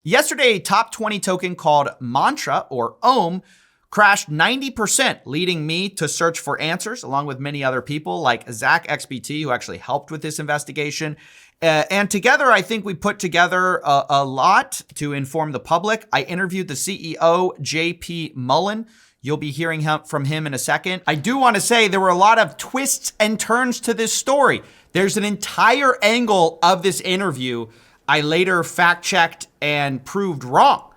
Yesterday, a top 20 token called Mantra or Ohm crashed 90%, leading me to search for answers along with many other people like Zach XBT, who actually helped with this investigation. And together, I think we put together a lot to inform the public. I interviewed the CEO, JP Mullen. You'll be hearing from him in a second. I do want to say there were a lot of twists and turns to this story. There's an entire angle of this interview I later fact-checked and proved wrong,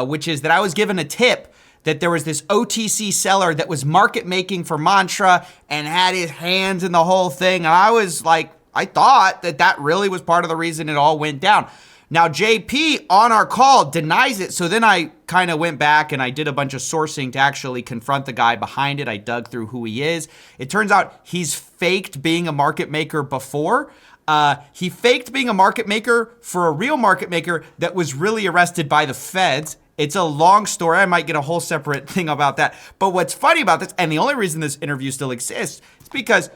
which is that I was given a tip that there was this OTC seller that was market making for Mantra and had his hands in the whole thing. And I was like, I thought that really was part of the reason it all went down. Now, JP on our call denies it. So then I kind of went back and I did a bunch of sourcing to actually confront the guy behind it. I dug through who he is. It turns out he's faked being a market maker before. He faked being a market maker for a real market maker that was really arrested by the feds. It's a long story. I might get a whole separate thing about that. But what's funny about this, and the only reason this interview still exists, is because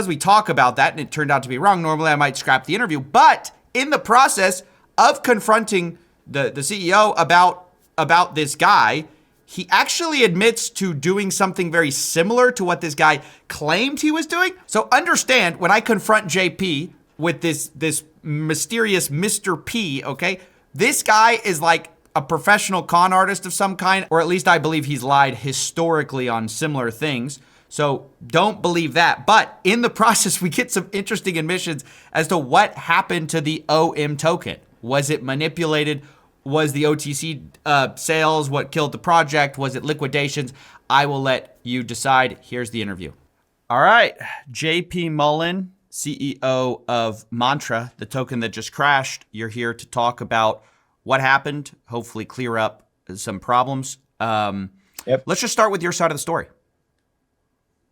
we talk about that and it turned out to be wrong. Normally I might scrap the interview, but in the process of confronting the CEO about this guy, he actually admits to doing something very similar to what this guy claimed he was doing. So understand, when I confront JP with this mysterious Mr. P, okay, this guy is like a professional con artist of some kind, or at least I believe he's lied historically on similar things. So don't believe that. But in the process, we get some interesting admissions as to what happened to the OM token. Was it manipulated? Was the OTC sales what killed the project? Was it liquidations? I will let you decide. Here's the interview. All right. JP Mullen, CEO of Mantra, the token that just crashed. You're here to talk about what happened, hopefully clear up some problems. Yep. Let's just start with your side of the story.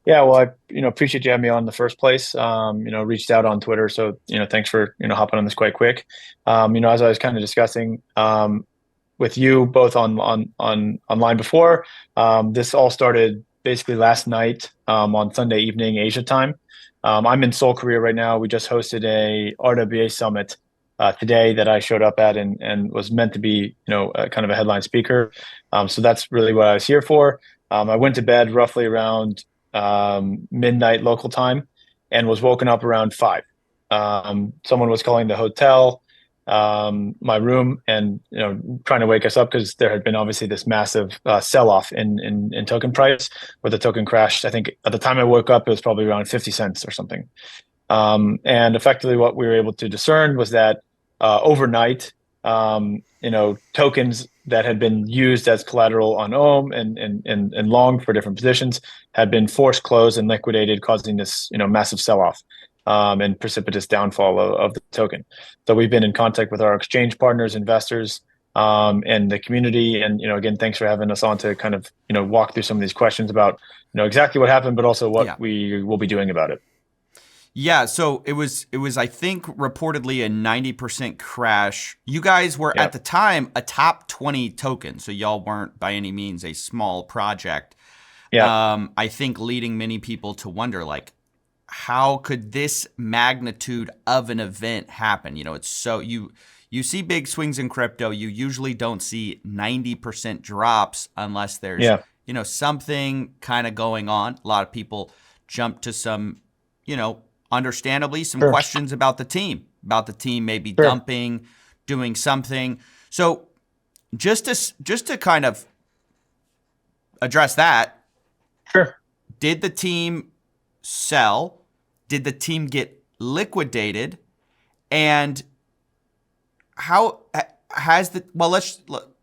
Yeah, well, I appreciate you having me on in the first place. Reached out on Twitter, so thanks for hopping on this quite quick. As I was kind of discussing with you both on online before, this all started basically last night on Sunday evening Asia time. I'm in Seoul, Korea right now. We just hosted a RWA summit today that I showed up at and was meant to be kind of a headline speaker. So that's really what I was here for. I went to bed roughly around midnight local time and was woken up around 5. Someone was calling the hotel, my room, and trying to wake us up because there had been obviously this massive sell-off in token price where the token crashed. I think at the time I woke up, it was probably around 50 cents or something. And effectively what we were able to discern was that overnight, tokens that had been used as collateral on Ohm and long for different positions had been forced closed and liquidated, causing this massive sell-off and precipitous downfall of the token. So we've been in contact with our exchange partners, investors, and the community. And again, thanks for having us on to kind of walk through some of these questions about exactly what happened, but also what we will be doing about it. Yeah, so it was I think reportedly a 90% crash. You guys were at the time a top 20 token, so y'all weren't by any means a small project. Yeah. I think leading many people to wonder, like, how could this magnitude of an event happen? It's so you see big swings in crypto. You usually don't see 90% drops unless there's something kind of going on. A lot of people jump to some understandably some questions about the team maybe dumping, doing something. So just to kind of address that, did the team sell? Did the team get liquidated? And how has let's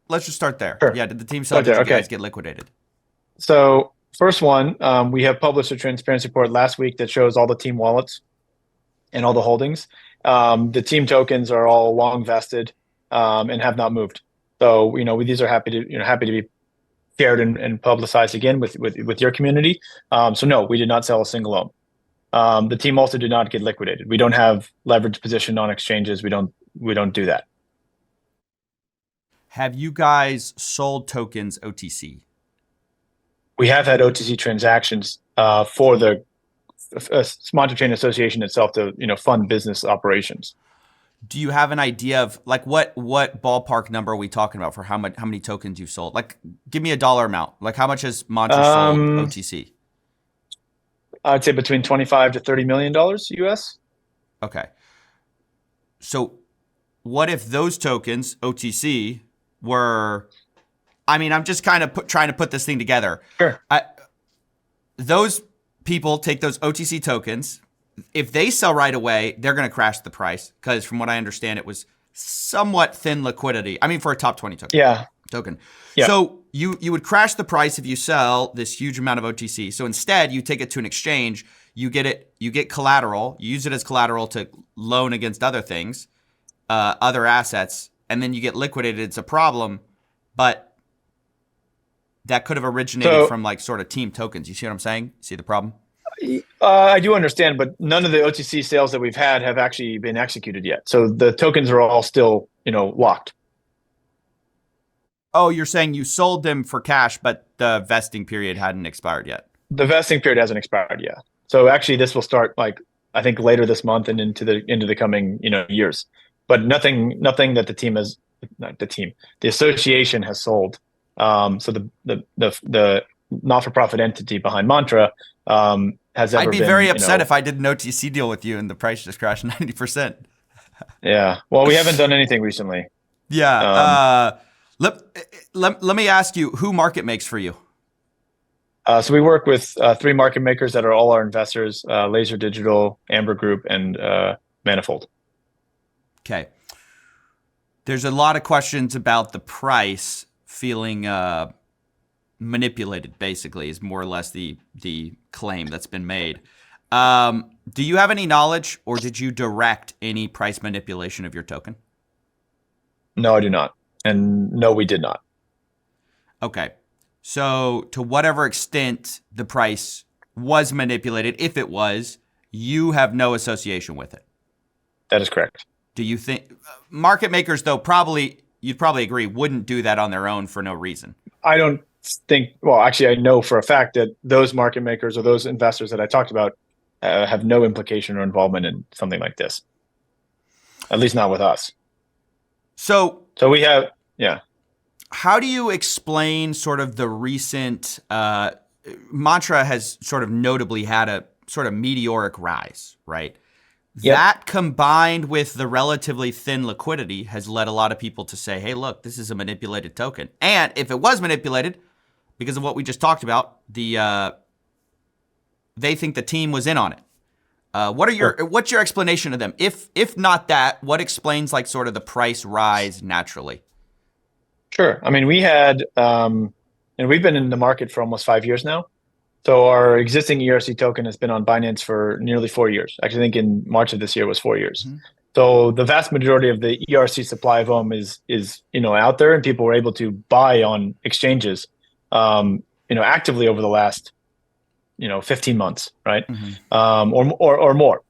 just start there. Yeah, did the team sell? Did you guys get liquidated? So first one, we have published a transparency report last week that shows all the team wallets and all the holdings. The team tokens are all long vested and have not moved. So these are happy to be shared and publicized again with your community. So no, we did not sell a single Ohm. The team also did not get liquidated. We don't have leverage position on exchanges. We don't do that. Have you guys sold tokens OTC? We have had OTC transactions for the Mantra Chain Association itself to fund business operations. Do you have an idea of like what ballpark number are we talking about for how many tokens you've sold? Like, give me a dollar amount. Like, how much has Mantra sold Um, OTC? I'd say between 25 to $30 million US. Okay. So what if those tokens, OTC, were, I mean, I'm just kind of trying to put this thing together. Sure. Those people take those OTC tokens. If they sell right away, they're going to crash the price because from what I understand, it was somewhat thin liquidity. I mean, for a top 20 token. Yeah. So you would crash the price if you sell this huge amount of OTC. So instead, you take it to an exchange, you get collateral, you use it as collateral to loan against other things, other assets, and then you get liquidated. It's a problem, but that could have originated from like sort of team tokens. You see what I'm saying? See the problem? I do understand, but none of the OTC sales that we've had have actually been executed yet. So the tokens are all still, locked. Oh, you're saying you sold them for cash, but the vesting period hadn't expired yet. The vesting period hasn't expired yet. So actually, this will start like I think later this month and into the coming years. But nothing that the team has, not the team, the association has sold. So the not-for-profit entity behind Mantra has ever been. I'd be very upset if I did an OTC deal with you and the price just crashed 90%. Yeah. Well, we haven't done anything recently. Yeah. Let me ask you, who market makes for you? So we work with 3 market makers that are all our investors: Laser Digital, Amber Group, and Manifold. Okay. There's a lot of questions about the price feeling manipulated, basically, is more or less the claim that's been made. Do you have any knowledge, or did you direct any price manipulation of your token? No, I do not. And no, we did not. Okay. So to whatever extent the price was manipulated, if it was, you have no association with it. That is correct. Do you think market makers, though, you'd probably agree, wouldn't do that on their own for no reason? I don't think, well, actually, I know for a fact that those market makers or those investors that I talked about have no implication or involvement in something like this. At least not with us. So we have, yeah. How do you explain sort of the recent Mantra has sort of notably had a sort of meteoric rise, right? Yep. That combined with the relatively thin liquidity has led a lot of people to say, hey, look, this is a manipulated token. And if it was manipulated, because of what we just talked about, they think the team was in on it. What's your explanation of them? If not that, what explains like sort of the price rise naturally? Sure. I mean, we had, and we've been in the market for almost 5 years now. So our existing ERC token has been on Binance for nearly 4 years. Actually, I think in March of this year was 4 years. Mm-hmm. So the vast majority of the ERC supply of them is out there, and people were able to buy on exchanges, actively over the last 15 months, right? Mm-hmm. Or more.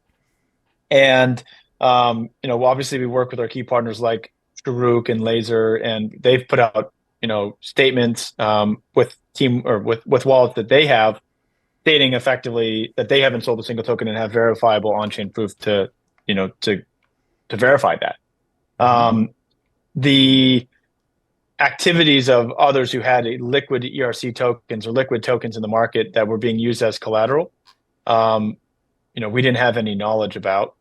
And obviously we work with our key partners like Farouk and Laser, and they've put out statements with wallets that they have, stating effectively that they haven't sold a single token and have verifiable on-chain proof to verify that. The activities of others who had liquid ERC tokens or liquid tokens in the market that were being used as collateral, we didn't have any knowledge about.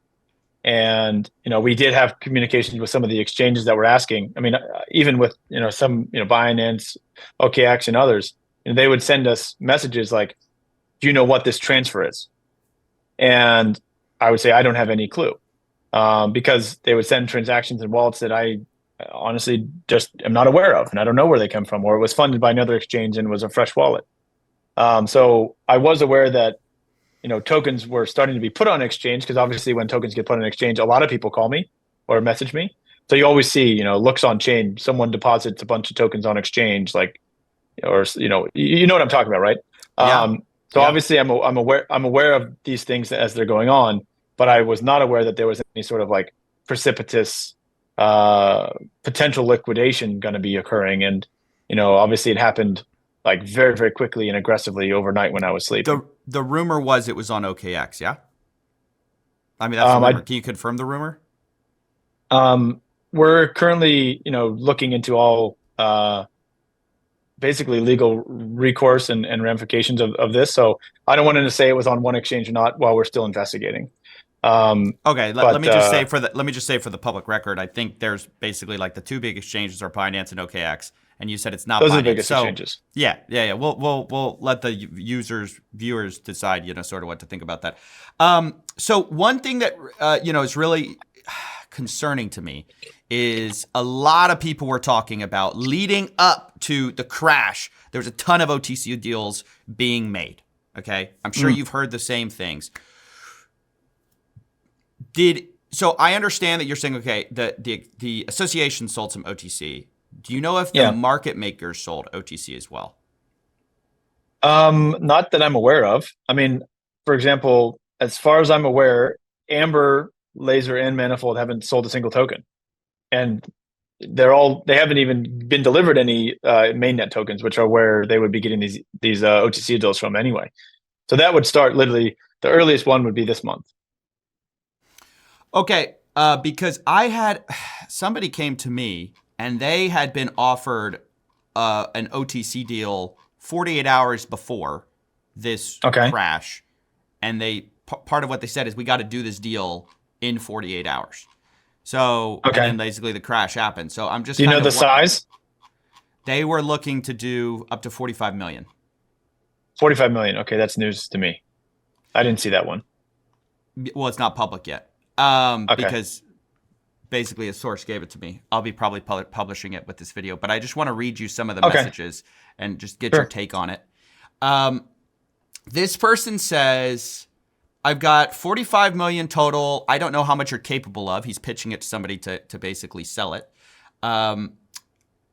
And, we did have communications with some of the exchanges that were asking. I mean, even with, some, Binance, OKX, and others, they would send us messages like, do you know what this transfer is? And I would say, I don't have any clue, because they would send transactions and wallets that I honestly just am not aware of, and I don't know where they come from, or it was funded by another exchange and was a fresh wallet. So I was aware that tokens were starting to be put on exchange, because obviously when tokens get put on exchange, a lot of people call me or message me. So you always see, looks on chain, someone deposits a bunch of tokens on exchange, like, or you know what I'm talking about, right? Yeah. Obviously I'm aware of these things as they're going on, but I was not aware that there was any sort of like precipitous potential liquidation going to be occurring. And obviously it happened like very, very quickly and aggressively overnight when I was sleeping. The rumor was it was on OKX, yeah? I mean, that's the rumor. Can you confirm the rumor? We're currently, looking into all basically legal recourse and ramifications of this. So I don't want to say it was on one exchange or not while we're still investigating. Okay, let But me just say for the public record, I think there's basically like the two big exchanges are Binance and OKX, and you said it's not those are the Binance. biggest So exchanges. yeah. We'll let the viewers decide, sort of what to think about that. So one thing that is really concerning to me is a lot of people were talking about leading up to the crash. There was a ton of OTC deals being made. Okay, I'm sure you've heard the same things. So I understand that you're saying, okay, the association sold some OTC. Do you know if the market makers sold OTC as well? Not that I'm aware of. I mean, for example, as far as I'm aware, Amber, Laser, and Manifold haven't sold a single token, and they haven't even been delivered any mainnet tokens, which are where they would be getting these OTC deals from anyway. So that would start literally, the earliest one would be this month. Okay, because somebody came to me and they had been offered an OTC deal 48 hours before this crash, and part of what they said is we got to do this deal in 48 hours. So and then basically the crash happened. So I'm just do you know the size? They were looking to do up to 45 million. 45 million. Okay, that's news to me. I didn't see that one. Well, it's not public yet. Because basically a source gave it to me. I'll be probably publishing it with this video, but I just want to read you some of the messages and just get your take on it. This person says, I've got 45 million total. I don't know how much you're capable of. He's pitching it to somebody to basically sell it.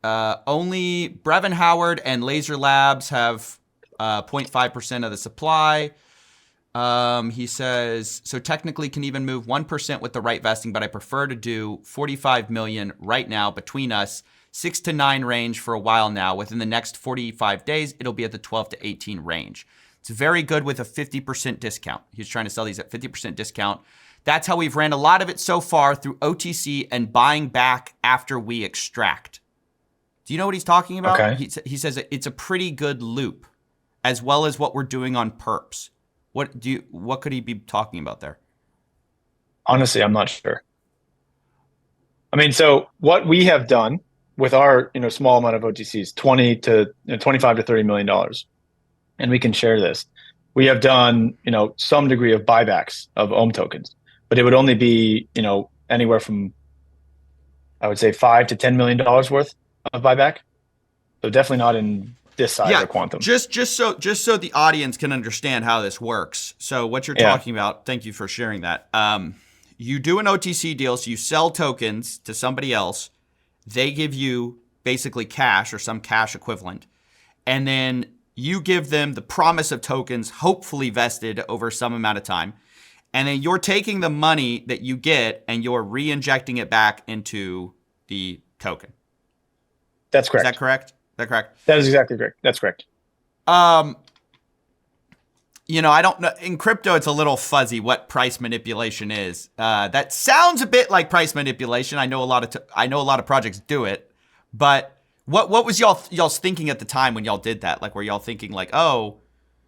Only Brevin Howard and Laser Labs have 0.5% of the supply. He says, so technically can even move 1% with the right vesting, but I prefer to do 45 million right now between us, 6 to 9 range for a while now. Within the next 45 days, it'll be at the 12 to 18 range. It's very good with a 50% discount. He's trying to sell these at 50% discount. That's how we've ran a lot of it so far through OTC and buying back after we extract. Do you know what he's talking about? Okay. He says it's a pretty good loop, as well as what we're doing on perps. What could he be talking about there? Honestly, I'm not sure. I mean, so what we have done with our small amount of OTCs, 25 to $30 million, and we can share this. We have done some degree of buybacks of OHM tokens, but it would only be anywhere from, I would say, $5 to $10 million worth of buyback. So definitely not in this size of quantum. Just so the audience can understand how this works. So what you're talking about, thank you for sharing that. You do an OTC deal, so you sell tokens to somebody else. They give you basically cash or some cash equivalent. And then you give them the promise of tokens, hopefully vested over some amount of time. And then you're taking the money that you get and you're re-injecting it back into the token. That's correct. Is that correct? That is exactly correct. That's correct. I don't know. In crypto, it's a little fuzzy what price manipulation is. That sounds a bit like price manipulation. I know a lot of projects do it, but what was y'all's thinking at the time when y'all did that? Like, were y'all thinking like, oh,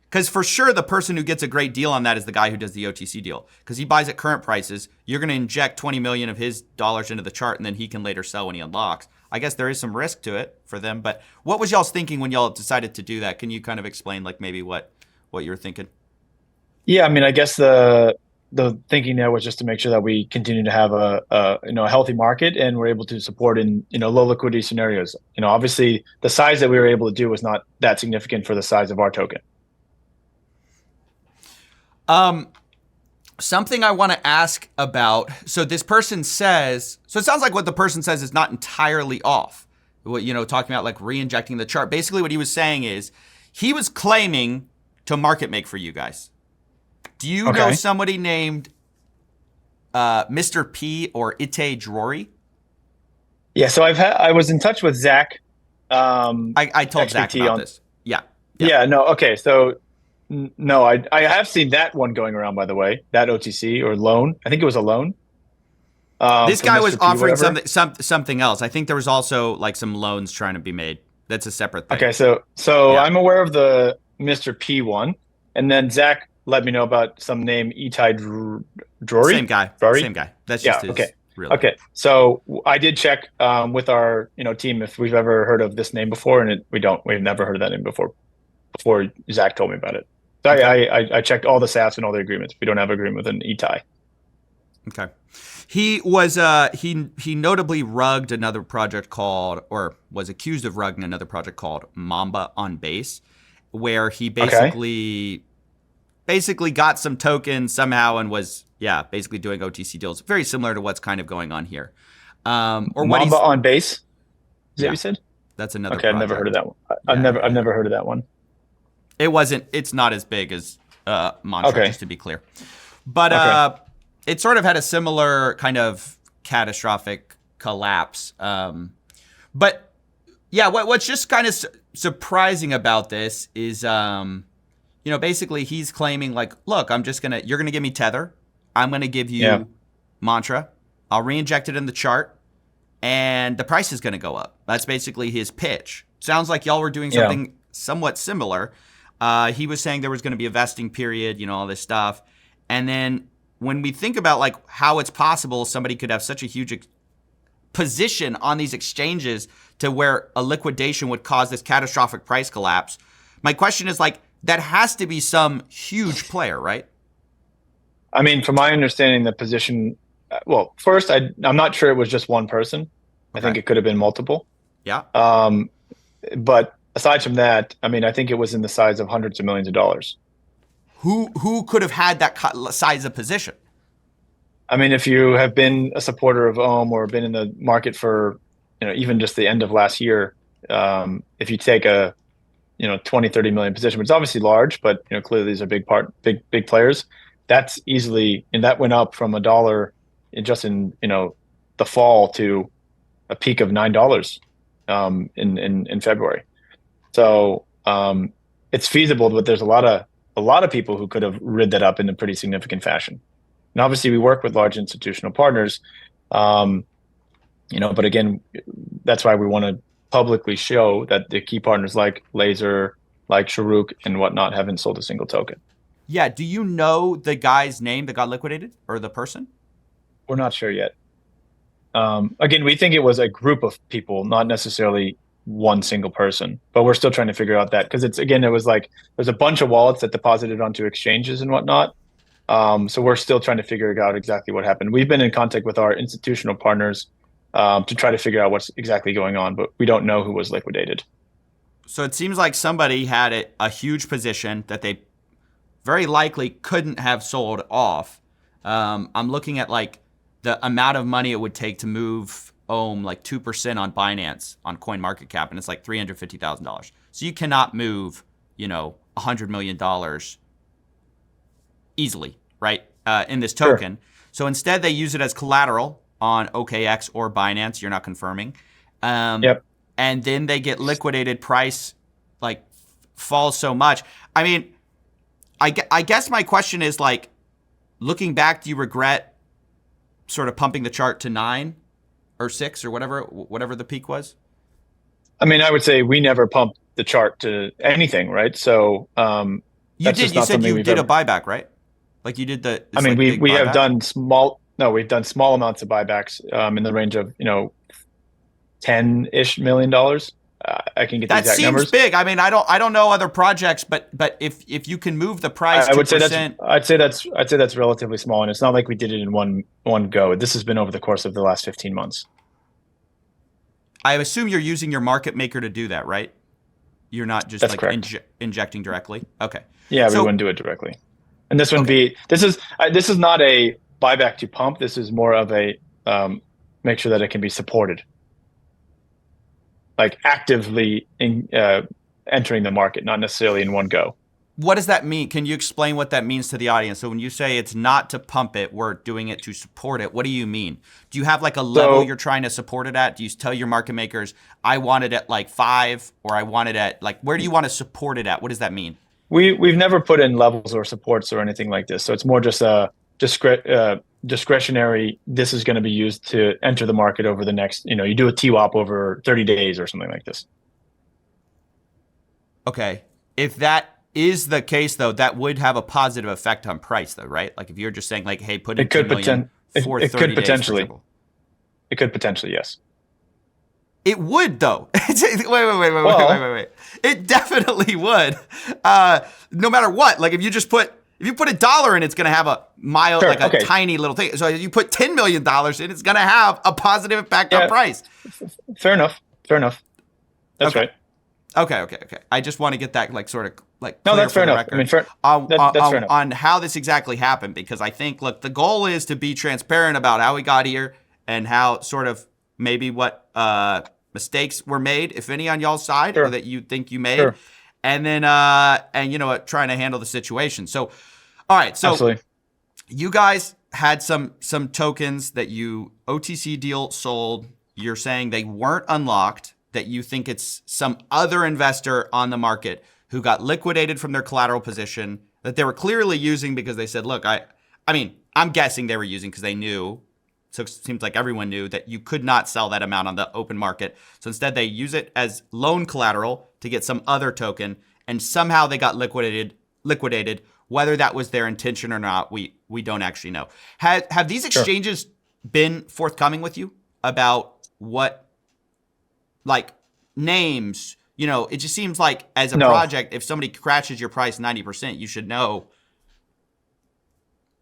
because for sure the person who gets a great deal on that is the guy who does the OTC deal, because he buys at current prices. You're going to inject 20 million of his dollars into the chart, and then he can later sell when he unlocks. I guess there is some risk to it for them, but what was y'all's thinking when y'all decided to do that? Can you kind of explain like maybe what you were thinking? Yeah, I mean, I guess the thinking there was just to make sure that we continue to have a healthy market and we're able to support in low liquidity scenarios. Obviously the size that we were able to do was not that significant for the size of our token. Something I want to ask about. So this person says, so it sounds like what the person says is not entirely off. Talking about like re-injecting the chart. Basically what he was saying is he was claiming to market make for you guys. Do you know somebody named Mr. P or Ite Drury? Yeah, so I was in touch with Zach. I told XPT Zach about this. Yeah, no, okay. So no, I have seen that one going around, by the way, that OTC or loan. I think it was a loan. This for guy was Mr. P, offering whatever. something else. I think there was also like some loans trying to be made. That's a separate thing. Okay, so Yeah. I'm aware of the Mr. P one, and then Zach let me know about some name Itai Same Drury. guy. Drury. Same guy. That's just Yeah. Okay. his real name. Okay. So I did check with our team if we've ever heard of this name before, and we don't. We've never heard of that name before. Before Zach told me about it. So Okay. I checked all the SAFs and all the agreements. We don't have agreement with an Itai. Okay. He was he notably rugged another project called, or was accused of rugging another project called Mamba on Base, where he Okay. basically got some tokens somehow and was basically doing OTC deals, very similar to what's kind of going on here. Or what Mamba he's on base. Is that what yeah, you said? that's another Okay, I've never heard of project. that one. I've Yeah. never heard of that one. It's not as big as Mantra, Okay. just to be clear. But Okay. it sort of had a similar kind of catastrophic collapse. But yeah, what's just kind of surprising about this is, basically he's claiming like, look, you're gonna give me Tether, I'm gonna give Yeah. you Mantra, I'll reinject it in the chart, and the price is gonna go up. That's basically his pitch. Sounds like y'all were doing Yeah. something somewhat similar. He was saying there was going to be a vesting period, all this stuff. And then when we think about like how it's possible somebody could have such a huge position on these exchanges to where a liquidation would cause this catastrophic price collapse, my question is like, that has to be some huge player, right? I mean, from my understanding, the position. Well, first, I'm not sure it was just one person. I Okay. think it could have been multiple. Yeah. But aside from that, I mean, I think it was in the size of hundreds of millions of dollars. Who could have had that size of position? I mean, if you have been a supporter of Ohm or been in the market for, even just the end of last year, if you take a, 20, 30 million position, which is obviously large, but, clearly these are big players. That's easily, and that went up from $1 just in, the fall to a peak of $9 in February. So it's feasible, but there's a lot of people who could have rid that up in a pretty significant fashion. And obviously, we work with large institutional partners, but again, that's why we want to publicly show that the key partners like Laser, like Sharuk, and whatnot haven't sold a single token. Yeah. Do you know the guy's name that got liquidated, or the person? We're not sure yet. Again, we think it was a group of people, not necessarily one single person, but we're still trying to figure out that because it was like there's a bunch of wallets that deposited onto exchanges and whatnot. So we're still trying to figure out exactly what happened. We've been in contact with our institutional partners to try to figure out what's exactly going on, but we don't know who was liquidated. So it seems like somebody had a huge position that they very likely couldn't have sold off. I'm looking at like the amount of money it would take to move Ohm like 2% on Binance on CoinMarketCap, and it's like $350,000. So you cannot move, $100 million easily, right? In this token. Sure. So instead, they use it as collateral on OKX or Binance. You're not confirming. Yep. And then they get liquidated. Price like falls so much. I mean, I guess my question is like, looking back, do you regret sort of pumping the chart to 9 or 6 or whatever the peak was? I mean, I would say we never pumped the chart to anything, right? So You that's did. just You not said something you we've did a ever. buyback, right? Like you did the. I mean, like big we have buyback? done small. No, we've done small amounts of buybacks in the range of 10-ish million dollars. I can get the That exact seems numbers. big. I mean, I don't know other projects, but if you can move the price I would say 2%. I'd say that's relatively small, and it's not like we did it in one go. This has been over the course of the last 15 months. I assume you're using your market maker to do that, right? You're not just That's like correct. injecting directly. Okay. Yeah, we So wouldn't do it directly. And this wouldn't okay. be. This is not a buyback to pump. This is more of a make sure that it can be supported, like actively entering the market, not necessarily in one go. What does that mean? Can you explain what that means to the audience? So when you say it's not to pump it, we're doing it to support it. What do you mean? Do you have like a level you're trying to support it at? Do you tell your market makers, I want it at like 5, or I want it at like, where do you want to support it at? What does that mean? We've never put in levels or supports or anything like this. So it's more just a discretionary, this is going to be used to enter the market over the next, you do a TWAP over 30 days or something like this. Okay. If that is the case, though, that would have a positive effect on price, though, right? Like if you're just saying, like, hey, put in It could 10 million for it 30 could days, for potentially, example. it could potentially, yes. It would, though. Well, Wait. It definitely would. No matter what. Like if you put $1 in, it's going to have a mild, sure. like a Okay. tiny little thing. So if you put $10 million in, it's going to have a positive impact on Yeah. price. Fair enough. Fair enough. That's Okay. right. Okay. I just want to get that like sort of like No, clear that's for fair the enough. I mean, record that's fair enough. on how this exactly happened, because I think, look, the goal is to be transparent about how we got here and how sort of maybe what mistakes were made, if any, on y'all's side, or Sure. that you think you made, Sure. and then and trying to handle the situation. So, all right, so Absolutely. you guys had some tokens that you OTC deal sold. You're saying they weren't unlocked, that you think it's some other investor on the market who got liquidated from their collateral position that they were clearly using because they said, look, I mean, I'm guessing they were using because they knew. So it seems like everyone knew that you could not sell that amount on the open market. So instead they use it as loan collateral to get some other token, and somehow they got liquidated. Whether that was their intention or not, we don't actually know. Have these exchanges been forthcoming with you about what, like, names? It just seems like as a No. project, if somebody crashes your price 90%, you should know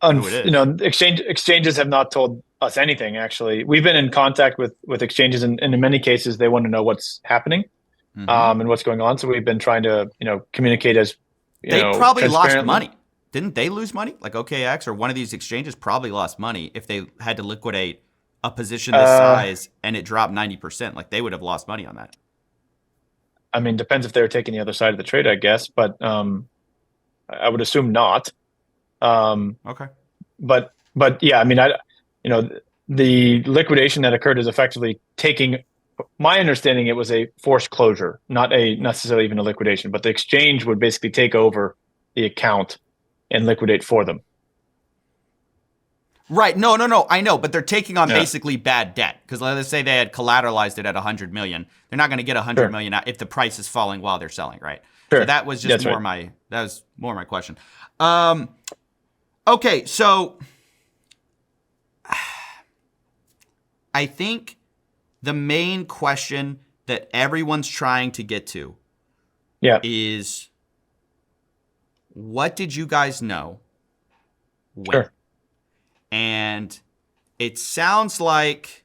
who it is. Exchanges have not told us anything. Actually, we've been in contact with exchanges, and in many cases, they want to know what's happening, and what's going on. So we've been trying to, communicate as, they probably lost transparently. money. Didn't they lose money? Like OKX or one of these exchanges probably lost money if they had to liquidate a position this size and it dropped 90%. Like they would have lost money on that. I mean, depends if they're taking the other side of the trade, I guess, but I would assume not. Okay. But yeah, I mean, the liquidation that occurred is effectively taking. My understanding, it was a forced closure, not necessarily even a liquidation, but the exchange would basically take over the account and liquidate for them. Right. No. I know, but they're taking on basically bad debt, because let's say they had collateralized it at 100 million. They're not going to get 100 million out if the price is falling while they're selling, right? Sure. So that was just more my question. Okay, so I think the main question that everyone's trying to get to is, what did you guys know when? Sure. And it sounds like,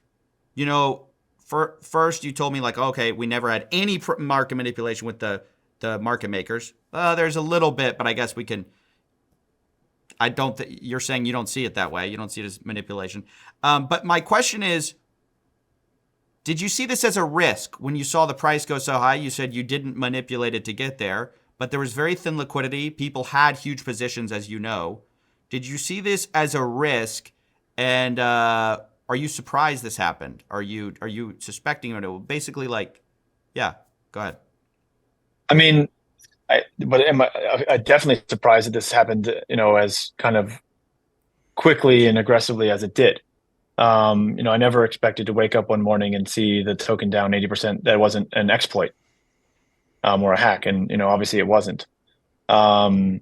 first you told me like, okay, we never had any market manipulation with the market makers. There's a little bit, but I guess we can. I don't think you're saying you don't see it that way. You don't see it as manipulation. But my question is, did you see this as a risk when you saw the price go so high? You said you didn't manipulate it to get there, but there was very thin liquidity. People had huge positions, as you know. Did you see this as a risk? And are you surprised this happened? Are you suspecting it? Basically, like, yeah, go ahead. I mean, I definitely surprised that this happened, as kind of quickly and aggressively as it did. I never expected to wake up one morning and see the token down 80%. That wasn't an exploit, or a hack, and obviously it wasn't. I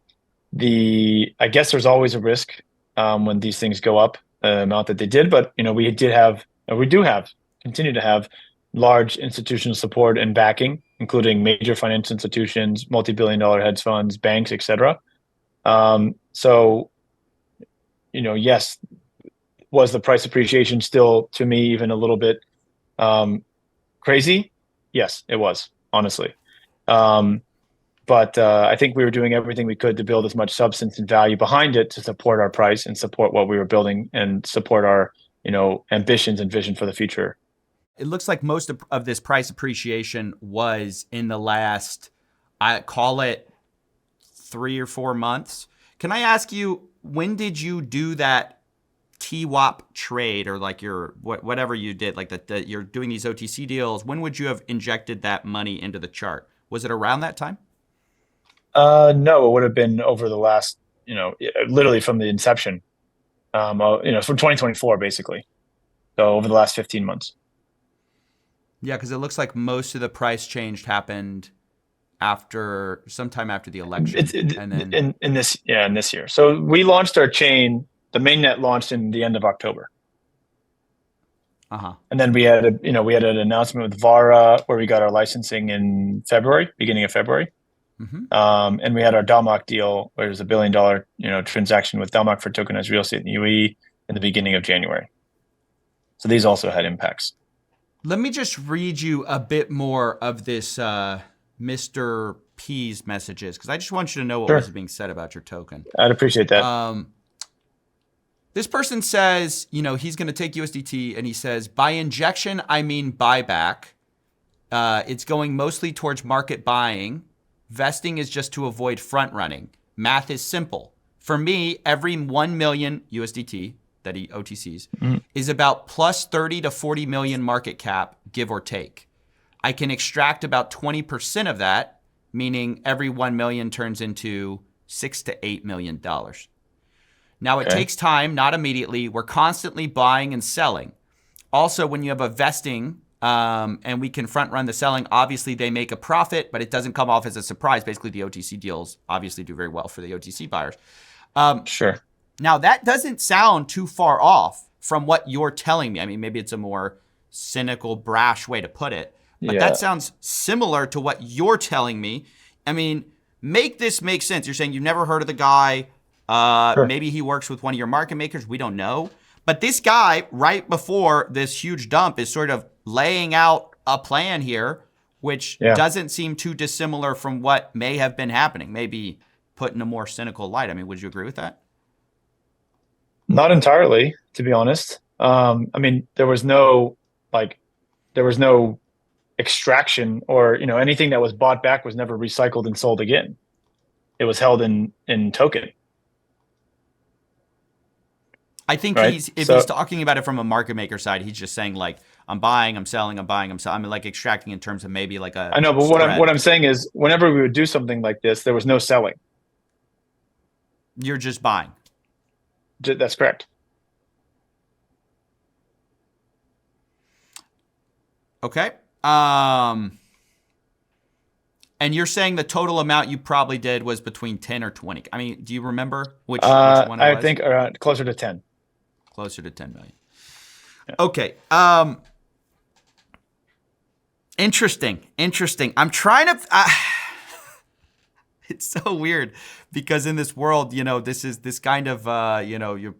guess there's always a risk when these things go up the amount that they did, but we continue to have large institutional support and backing, including major financial institutions, multi-billion-dollar hedge funds, banks, etc. So, yes, was the price appreciation still, to me, even a little bit crazy? Yes, it was, honestly. But I think we were doing everything we could to build as much substance and value behind it to support our price and support what we were building and support our, ambitions and vision for the future. It looks like most of this price appreciation was in the last, I call it 3 or 4 months. Can I ask you, when did you do that TWAP trade, or like whatever you did, like you're doing these OTC deals? When would you have injected that money into the chart? Was it around that time? No, it would have been over the last, literally from the inception. from 2024 basically. So over the last 15 months. Yeah, because it looks like most of the price change happened sometime after the election, and then in this year. So we launched our chain. The mainnet launched in the end of October. And then we had an announcement with Vara where we got our licensing in February, beginning of February. And we had our Dalmok deal, where there's $1 billion, transaction with Dalmok for tokenized real estate in the UAE in the beginning of January. So these also had impacts. Let me just read you a bit more of this Mr. P's messages, because I just want you to know what was being said about your token. I'd appreciate that. This person says, he's going to take USDT, and he says, by injection, I mean buyback. It's going mostly towards market buying. Vesting is just to avoid front running. Math is simple. For me, every 1 million USDT that he OTCs is about plus 30 to 40 million market cap, give or take. I can extract about 20% of that, meaning every 1 million turns into $6 to $8 million. Now, it takes time, not immediately. We're constantly buying and selling. Also, when you have a vesting and we can front run the selling, obviously they make a profit, but it doesn't come off as a surprise. Basically, the OTC deals obviously do very well for the OTC buyers. Sure. Now, that doesn't sound too far off from what you're telling me. I mean, maybe it's a more cynical, brash way to put it, but that sounds similar to what you're telling me. I mean, make this make sense. You're saying you've never heard of the guy. Maybe he works with one of your market makers. We don't know. But this guy, right before this huge dump, is sort of laying out a plan here, which doesn't seem too dissimilar from what may have been happening. Maybe put in a more cynical light. I mean, would you agree with that? Not entirely, to be honest. I mean, there was no extraction or, anything that was bought back was never recycled and sold again. It was held in token. I think he's talking about it from a market maker side, he's just saying like, I'm buying, I'm selling, I'm buying, I'm selling. I'm like extracting in terms of maybe like a. I know, but what I'm saying is, whenever we would do something like this, there was no selling. You're just buying. That's correct. Okay. And you're saying the total amount you probably did was between 10 or 20. I mean, do you remember which one it was? I think closer to 10. Closer to 10 million. Yeah. Okay. Interesting. I'm trying to. It's so weird because in this world, this is this kind of, you're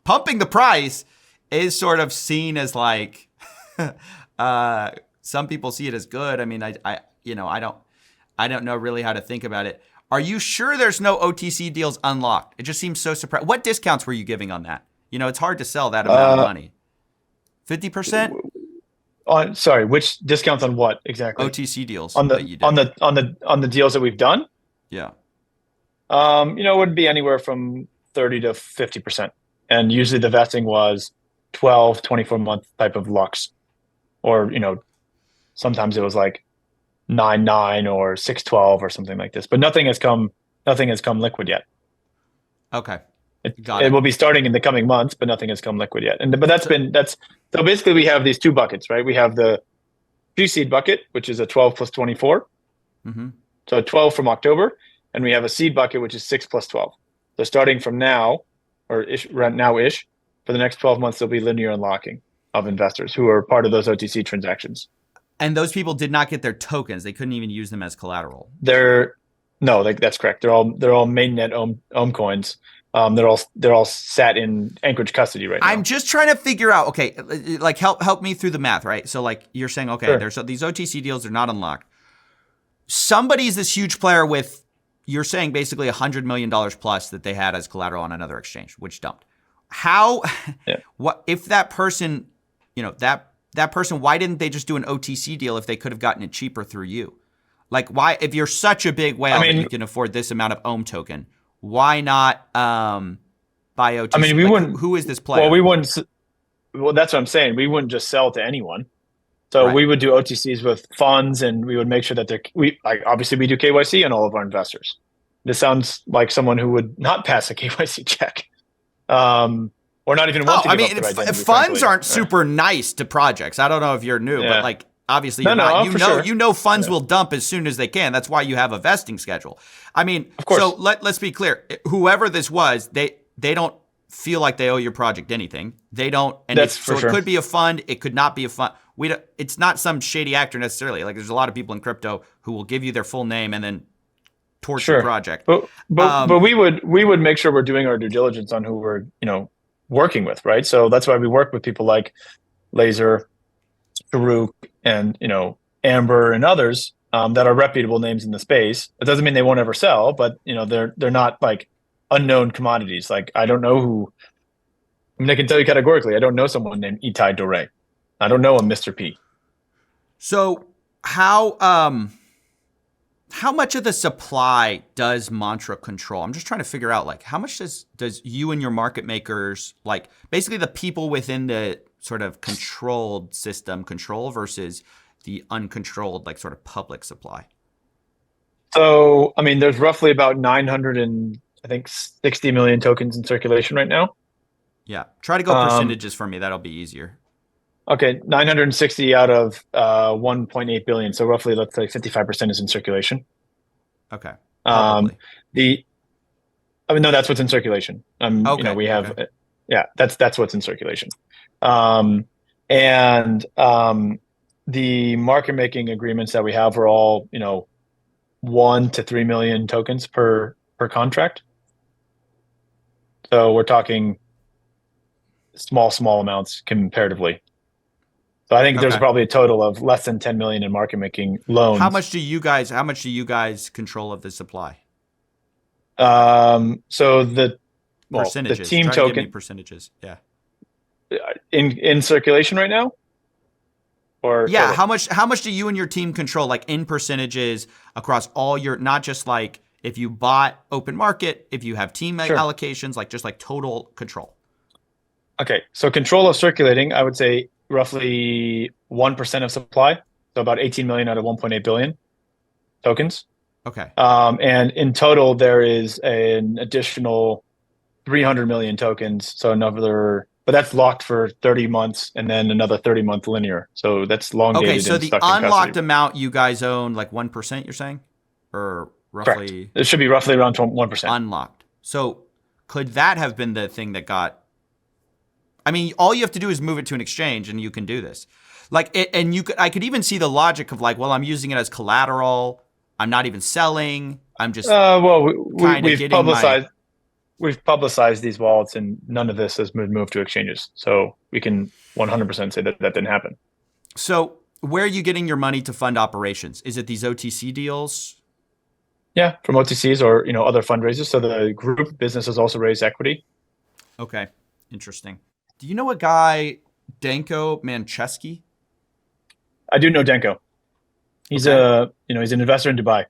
pumping the price is sort of seen as like, some people see it as good. I mean, I don't know really how to think about it. Are you sure there's no OTC deals unlocked? It just seems so surprising. What discounts were you giving on that? It's hard to sell that amount of money. 50%? Sorry, which discounts on what exactly? OTC deals on that you did. on the deals that we've done. Yeah. It would be anywhere from 30 to 50%, and usually the vesting was 12, 24-month type of locks, or sometimes it was like 9/9 or 6/12 or something like this. But nothing has come liquid yet. Okay. It will be starting in the coming months, but nothing has come liquid yet. So basically we have these two buckets, right? We have the pre-seed bucket, which is a 12 plus 24. Mm-hmm. So 12 from October, and we have a seed bucket, which is 6 plus 12. So starting from now, or now-ish, for the next 12 months, there'll be linear unlocking of investors who are part of those OTC transactions. And those people did not get their tokens. They couldn't even use them as collateral. That's correct. They're all mainnet ohm coins. They're all sat in Anchorage custody right now. I'm just trying to figure out. Okay, like help me through the math, right? So like you're saying, okay, there's these OTC deals are not unlocked. Somebody's this huge player with, you're saying basically $100 million plus that they had as collateral on another exchange, which dumped. How? Yeah. What if that person, that person? Why didn't they just do an OTC deal if they could have gotten it cheaper through you? Like why? If you're such a big whale that you can afford this amount of ohm token, why not buy OTC? I mean, we wouldn't. Who is this player? Well, we wouldn't. Well, that's what I'm saying. We wouldn't just sell to anyone. So we would do OTCs with funds, and we would make sure that obviously we do KYC on all of our investors. This sounds like someone who would not pass a KYC check. or not even want to give up their identity, funds frankly. aren't super nice to projects. I don't know if you're new, but Yeah. like obviously No, you're no, not. for sure. You know, funds Yeah. will dump as soon as they can. That's why you have a vesting schedule. I mean, Of course. so let's be clear. Whoever this was, they don't feel like they owe your project anything. They don't, and That's for sure. It could be a fund. It could not be a fund. It's not some shady actor necessarily. Like there's a lot of people in crypto who will give you their full name and then torture the project. But we would make sure we're doing our due diligence on who we're working with, right? So that's why we work with people like Laser, Farouk, and Amber and others that are reputable names in the space. It doesn't mean they won't ever sell, but they're not like unknown commodities. Like I don't know who. I mean, I can tell you categorically, I don't know someone named Itai Dore. I don't know a Mr. P. So how much of the supply does Mantra control? I'm just trying to figure out like how much does you and your market makers, like basically the people within the sort of controlled system control versus the uncontrolled, like sort of public supply? So, I mean, there's roughly about 900 and I think 60 million tokens in circulation right now. Yeah. Try to go percentages for me. That'll be easier. Okay, 960 out of 1.8 billion. So roughly, let's say 55% is in circulation. Okay. I mean, no, that's what's in circulation. Okay. We have, yeah, that's what's in circulation. And the market making agreements that we have are all, 1 to 3 million tokens per contract. So we're talking small amounts comparatively. So I think there's probably a total of less than 10 million in market making loans. How much do you guys control of the supply? So the percentages. The team Try token to give me percentages. Yeah. In circulation right now? Or yeah, total? how much do you and your team control, like in percentages across all your, not just like if you bought open market, if you have team allocations, like just like total control? Okay, so control of circulating, I would say roughly 1% of supply, so about 18 million out of 1.8 billion tokens. Okay. And in total, there is an additional 300 million tokens. So another, but that's locked for 30 months and then another 30-month linear. So that's long dated. Okay, so the unlocked amount you guys own, like 1%, you're saying? Or roughly? Correct. It should be roughly around 1%. Unlocked. So could that have been the thing that got, I mean, all you have to do is move it to an exchange and you can do this. Like, I could even see the logic of like, well, I'm using it as collateral. I'm not even selling. I'm just we've publicized these wallets and none of this has been moved to exchanges. So we can 100% say that didn't happen. So where are you getting your money to fund operations? Is it these OTC deals? Yeah, from OTCs or other fundraisers. So the group businesses also raise equity. Okay, interesting. Do you know a guy, Danko Mancheski? I do know Danko. He's he's an investor in Dubai.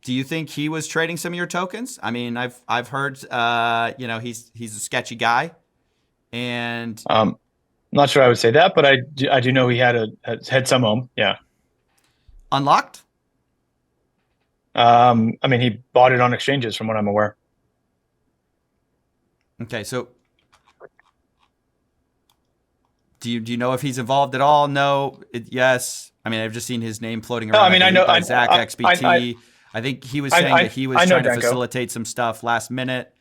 Do you think he was trading some of your tokens? I mean, I've heard he's a sketchy guy, and I'm not sure I would say that, but I do know he had some home. Yeah. Unlocked? I mean, he bought it on exchanges, from what I'm aware. Okay, so do you know if he's involved at all? No. Yes. I mean, I've just seen his name floating around. No, I mean, I know by Zach XBT. I think he was saying that he was trying to facilitate some stuff last minute.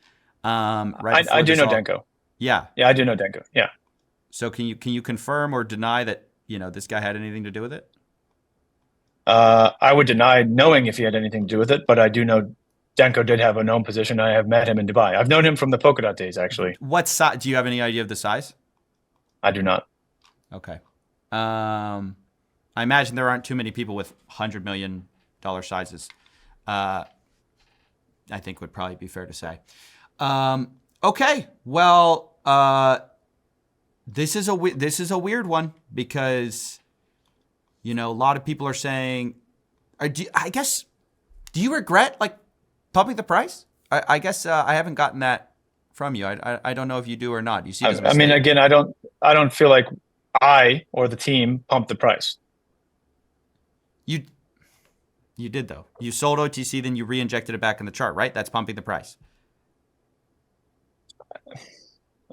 Right. I do know Danko. Yeah. Yeah, I do know Danko. Yeah. So can you confirm or deny that this guy had anything to do with it? I would deny knowing if he had anything to do with it, but I do know Danko did have a known position. I have met him in Dubai. I've known him from the Polkadot days, actually. What size? Do you have any idea of the size? I do not. Okay. I imagine there aren't too many people with $100 million sizes. I think would probably be fair to say. Okay. Well, this is a weird one because, a lot of people are saying, do you regret like pumping the price? I guess I haven't gotten that from you. I don't know if you do or not. You see, I mean, again, I don't feel like I or the team pumped the price. You did though. You sold OTC, then you re-injected it back in the chart, right? That's pumping the price.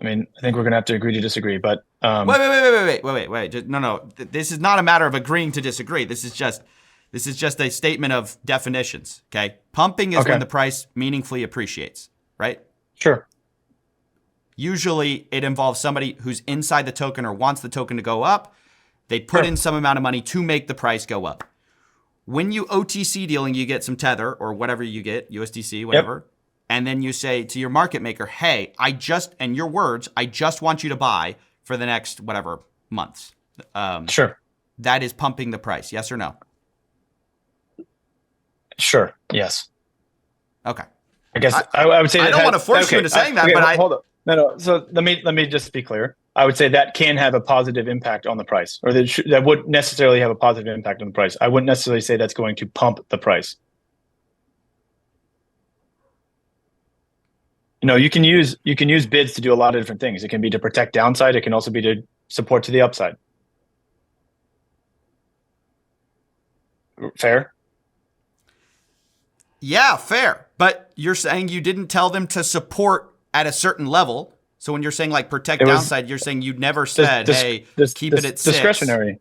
I mean, I think we're gonna have to agree to disagree, but Wait. No. This is not a matter of agreeing to disagree. This is just a statement of definitions. Okay, pumping is when okay, the price meaningfully appreciates, right? sure, Usually, it involves somebody who's inside the token or wants the token to go up. They put sure, in some amount of money to make the price go up. When you OTC dealing, you get some Tether or whatever you get, USDC, yep, whatever. And then you say to your market maker, hey, in your words, I just want you to buy for the next whatever months. sure, That is pumping the price. Yes or no? sure, yes. Okay. I guess I would say I that don't want to force you into saying that, but hold up. No. So let me just be clear. I would say that can have a positive impact on the price, or that would necessarily have a positive impact on the price. I wouldn't necessarily say that's going to pump the price. You can use bids to do a lot of different things. It can be to protect downside. It can also be to support to the upside. Fair? yeah, fair. But you're saying you didn't tell them to support at a certain level. So when you're saying like protect downside, you're saying you never said, hey, keep it at 6. Discretionary.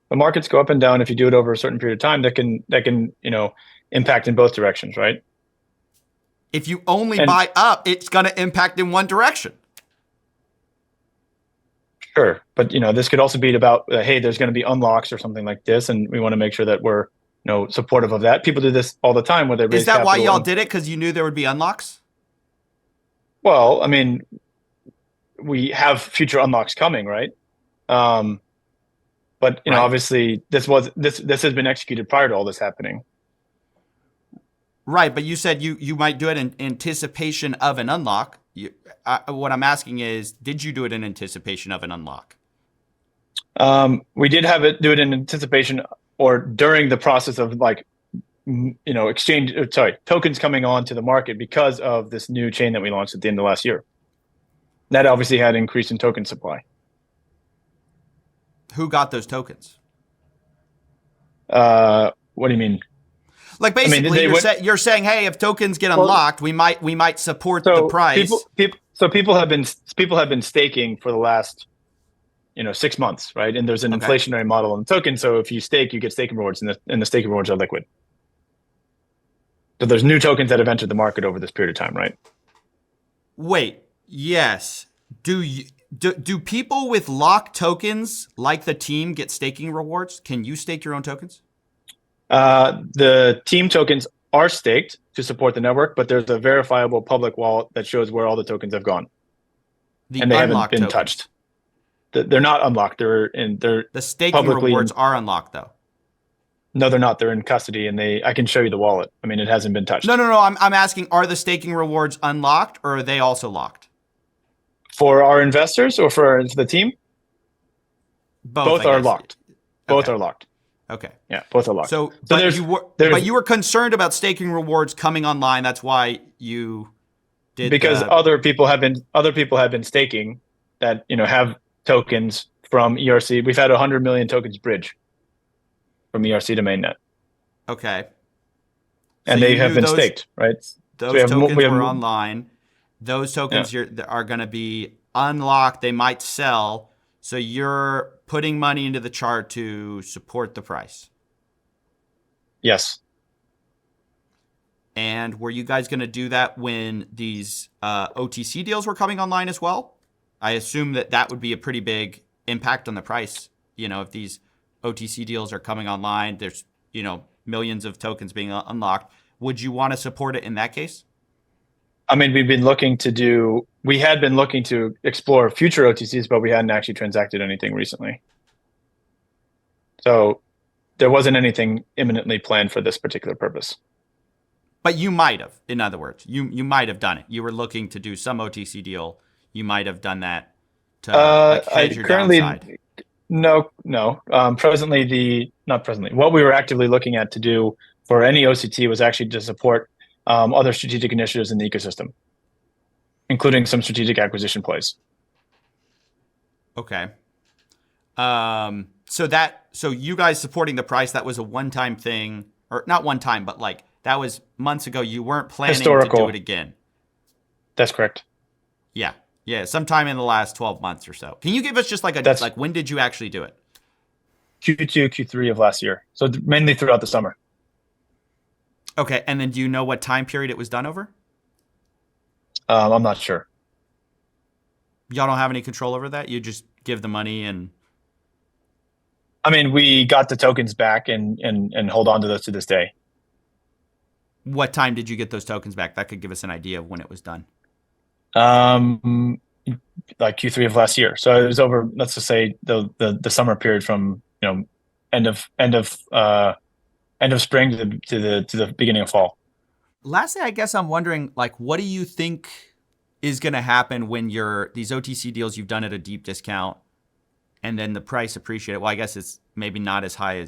The markets go up and down. If you do it over a certain period of time, that can impact in both directions, right? If you only buy up, it's going to impact in one direction. Sure, but this could also be about hey, there's going to be unlocks or something like this, and we want to make sure that we're supportive of that. People do this all the time where they raise Is that capital. why y'all did it? Because you knew there would be unlocks? Well, I mean, we have future unlocks coming, right? But Right. obviously, this has been executed prior to all this happening. Right, but you said you might do it in anticipation of an unlock. What I'm asking is, did you do it in anticipation of an unlock? We did do it in anticipation or during the process of tokens coming onto the market because of this new chain that we launched at the end of last year. That obviously had an increase in token supply. Who got those tokens? What do you mean? Like basically, you're saying, hey, if tokens get unlocked, we might support the price. People have been staking for the last 6 months, right? And there's an inflationary model on the token. So if you stake, you get staking rewards, and the staking rewards are liquid. So there's new tokens that have entered the market over this period of time, right? Wait, yes. Do people with locked tokens like the team get staking rewards? Can you stake your own tokens? The team tokens are staked to support the network, but there's a verifiable public wallet that shows where all the tokens have gone, and they haven't been touched. They're not unlocked. The staking rewards are unlocked though. No, they're not. They're in custody, and I can show you the wallet. I mean, it hasn't been touched. No. I'm asking, are the staking rewards unlocked or are they also locked? For our investors or for the team? Both are locked. Both are locked. Okay. Yeah, both are locked. But you were concerned about staking rewards coming online. That's why you did. Because other people have been staking that have tokens from ERC. We've had 100 million tokens bridge from ERC to mainnet. Okay. And they have been staked, right? Those tokens were online. Those tokens are going to be unlocked. They might sell. So you're putting money into the chart to support the price. Yes. And were you guys going to do that when these OTC deals were coming online as well? I assume that would be a pretty big impact on the price. If these OTC deals are coming online, there's millions of tokens being unlocked. Would you want to support it in that case? I mean, we had been looking to explore future OTCs, but we hadn't actually transacted anything recently. So there wasn't anything imminently planned for this particular purpose. But you might have, in other words, you might have done it. You were looking to do some OTC deal. You might have done that to hedge your downside. No. Not presently. What we were actively looking at to do for any OCT was actually to support other strategic initiatives in the ecosystem, including some strategic acquisition plays. Okay. So you guys supporting the price, that was a one-time thing, or not one time, but like that was months ago. You weren't planning to do it again. That's correct. Yeah. Yeah. Sometime in the last 12 months or so. Can you give us just That's like when did you actually do it? Q2, Q3 of last year. So mainly throughout the summer. Okay. And then do you know what time period it was done over? I'm not sure. Y'all don't have any control over that? You just give the money and I mean, we got the tokens back and hold on to those to this day. what time did you get those tokens back? That could give us an idea of when it was done. Um, like Q3 of last year. So it was over, let's just say the summer period from, end of end of end of spring to the beginning of fall. Lastly, I guess I'm wondering, like, what do you think is going to happen when these OTC deals you've done at a deep discount and then the price appreciated? Well, I guess it's maybe not as high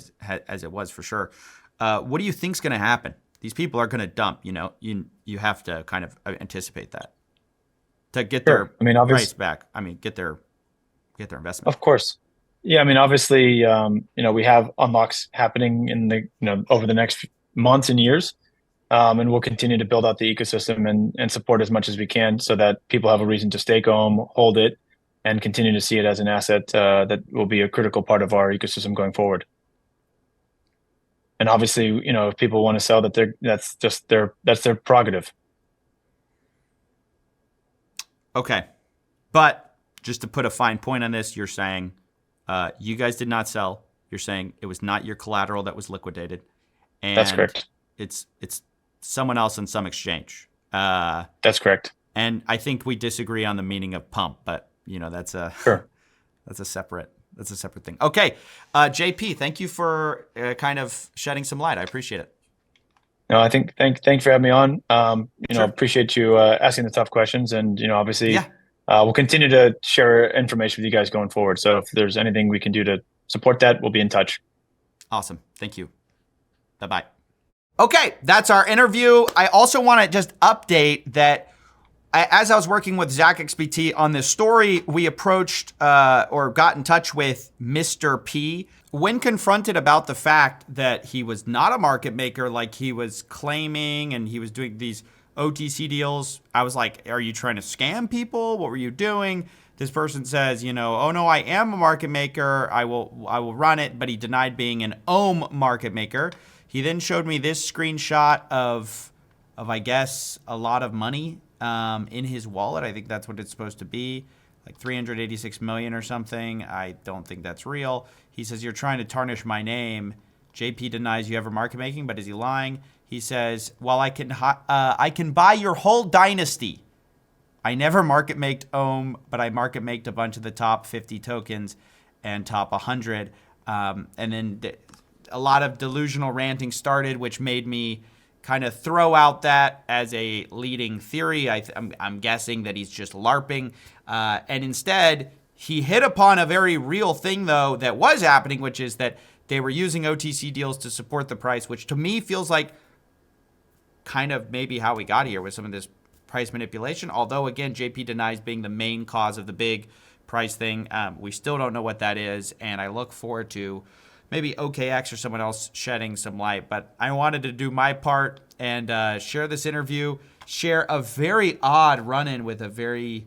as it was for sure. What do you think's going to happen? These people are going to dump. You have to kind of anticipate that to get their Sure. I mean, price obviously, back. I mean, get their investment. of course. Yeah, I mean, obviously, we have unlocks happening in the, over the next months and years. And we'll continue to build out the ecosystem and support as much as we can so that people have a reason to stake Ohm, hold it, and continue to see it as an asset that will be a critical part of our ecosystem going forward. And obviously, if people want to sell that, that's their prerogative. Okay. But just to put a fine point on this, you're saying you guys did not sell. You're saying it was not your collateral that was liquidated. And That's correct. It's someone else in some exchange. That's correct. And I think we disagree on the meaning of pump, but that's Sure. that's a separate thing. Okay, JP, thank you for kind of shedding some light. I appreciate it. No, I think thank for having me on. Sure. Appreciate you asking the tough questions, and obviously, Yeah. we'll continue to share information with you guys going forward. So if there's anything we can do to support that, we'll be in touch. Awesome. Thank you. Bye-bye. Okay, that's our interview. I also want to just update that as I was working with Zach XBT on this story, we approached or got in touch with Mr. P. When confronted about the fact that he was not a market maker like he was claiming and he was doing these OTC deals, I was like, are you trying to scam people? What were you doing? This person says, oh no, I am a market maker. I will run it, but he denied being an Ohm market maker. He then showed me this screenshot of I guess a lot of money in his wallet. I think that's what it's supposed to be, like 386 million or something. I don't think that's real. He says, you're trying to tarnish my name. JP denies you ever market making, but is he lying? He says, well, I can buy your whole dynasty. I never market maked Ohm, but I market maked a bunch of the top 50 tokens and top 100. And then a lot of delusional ranting started, which made me kind of throw out that as a leading theory. I'm guessing that he's just LARPing. And instead, he hit upon a very real thing, though, that was happening, which is that they were using OTC deals to support the price, which to me feels like kind of maybe how we got here with some of this price manipulation. Although, again, JP denies being the main cause of the big price thing. We still don't know what that is, and I look forward to maybe OKX or someone else shedding some light. But I wanted to do my part and share this interview, share a very odd run-in with a very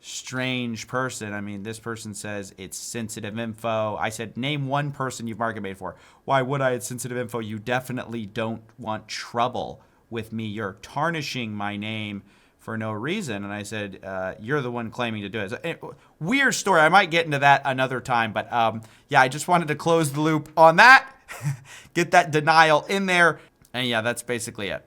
strange person. I mean, this person says it's sensitive info. I said, name one person you've market made for. Why would I? It's sensitive info. You definitely don't want trouble with me. You're tarnishing my name for no reason. And I said, you're the one claiming to do it. So, weird story. I might get into that another time. But yeah, I just wanted to close the loop on that, get that denial in there. And yeah, that's basically it.